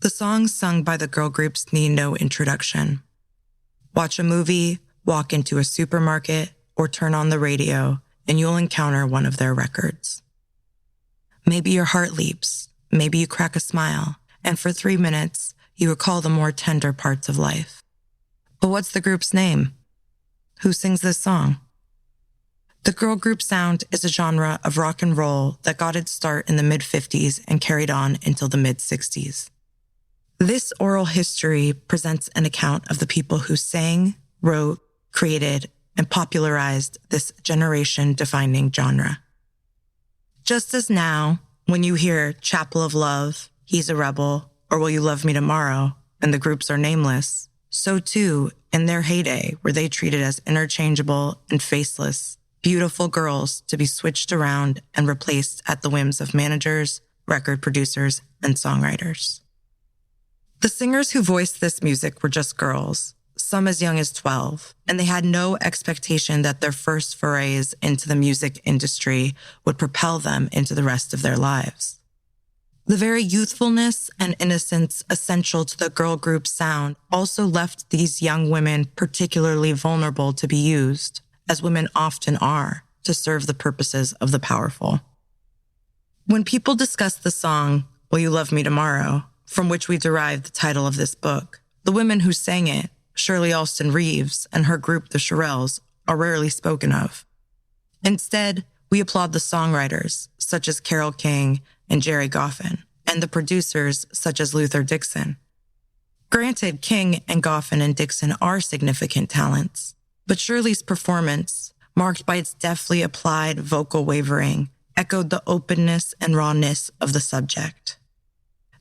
The songs sung by the girl groups need no introduction. Watch a movie, walk into a supermarket, or turn on the radio, and you'll encounter one of their records. Maybe your heart leaps, maybe you crack a smile, and for 3 minutes, you recall the more tender parts of life. But what's the group's name? Who sings this song? The girl group sound is a genre of rock and roll that got its start in the mid-50s and carried on until the mid-60s. This oral history presents an account of the people who sang, wrote, created, and popularized this generation-defining genre. Just as now, when you hear Chapel of Love, He's a Rebel, or Will You Love Me Tomorrow, and the groups are nameless, so too, in their heyday, were they treated as interchangeable and faceless, beautiful girls to be switched around and replaced at the whims of managers, record producers, and songwriters. The singers who voiced this music were just girls, some as young as 12, and they had no expectation that their first forays into the music industry would propel them into the rest of their lives. The very youthfulness and innocence essential to the girl group sound also left these young women particularly vulnerable to be used, as women often are, to serve the purposes of the powerful. When people discuss the song, Will You Love Me Tomorrow, from which we derive the title of this book, the women who sang it, Shirley Alston Reeves and her group, the Shirelles, are rarely spoken of. Instead, we applaud the songwriters, such as Carole King and Jerry Goffin, and the producers, such as Luther Dixon. Granted, King and Goffin and Dixon are significant talents, but Shirley's performance, marked by its deftly applied vocal wavering, echoed the openness and rawness of the subject.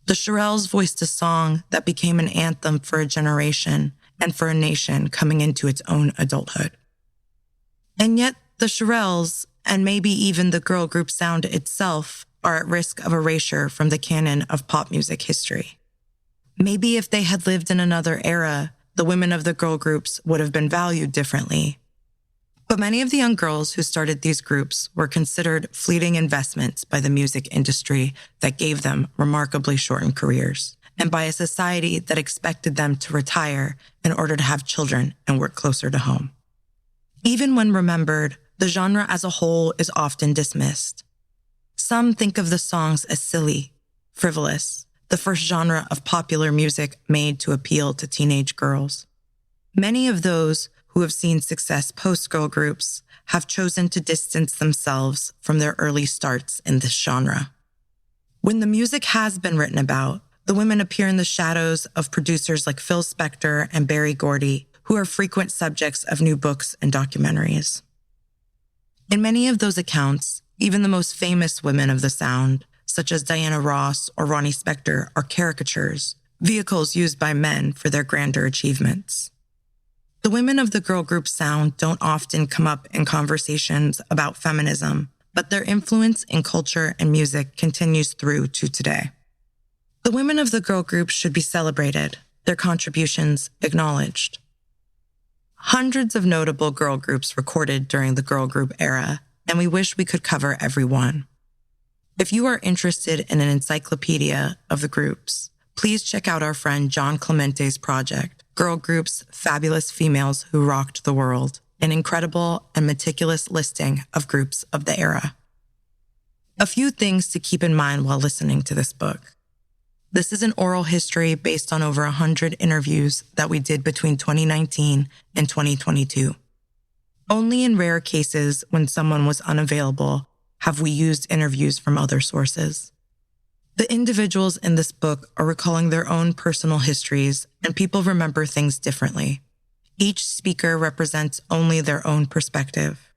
The Shirelles voiced a song that became an anthem for a generation and for a nation coming into its own adulthood. And yet, the Shirelles, and maybe even the girl group sound itself, are at risk of erasure from the canon of pop music history. Maybe if they had lived in another era, the women of the girl groups would have been valued differently. But many of the young girls who started these groups were considered fleeting investments by the music industry that gave them remarkably shortened careers, and by a society that expected them to retire in order to have children and work closer to home. Even when remembered, the genre as a whole is often dismissed. Some think of the songs as silly, frivolous, the first genre of popular music made to appeal to teenage girls. Many of those who have seen success post-girl groups have chosen to distance themselves from their early starts in this genre. When the music has been written about, the women appear in the shadows of producers like Phil Spector and Berry Gordy, who are frequent subjects of new books and documentaries. In many of those accounts, even the most famous women of the sound, such as Diana Ross or Ronnie Spector, are caricatures, vehicles used by men for their grander achievements. The women of the girl group sound don't often come up in conversations about feminism, but their influence in culture and music continues through to today. The women of the girl group should be celebrated, their contributions acknowledged. Hundreds of notable girl groups recorded during the girl group era, and we wish we could cover every one. If you are interested in an encyclopedia of the groups, please check out our friend John Clemente's project, Girl Groups, Fabulous Females Who Rocked the World, an incredible and meticulous listing of groups of the era. A few things to keep in mind while listening to this book. This is an oral history based on over 100 interviews that we did between 2019 and 2022. Only in rare cases when someone was unavailable have we used interviews from other sources. The individuals in this book are recalling their own personal histories, and people remember things differently. Each speaker represents only their own perspective.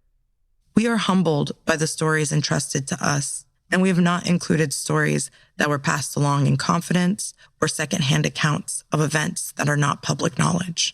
We are humbled by the stories entrusted to us, and we have not included stories that were passed along in confidence or secondhand accounts of events that are not public knowledge.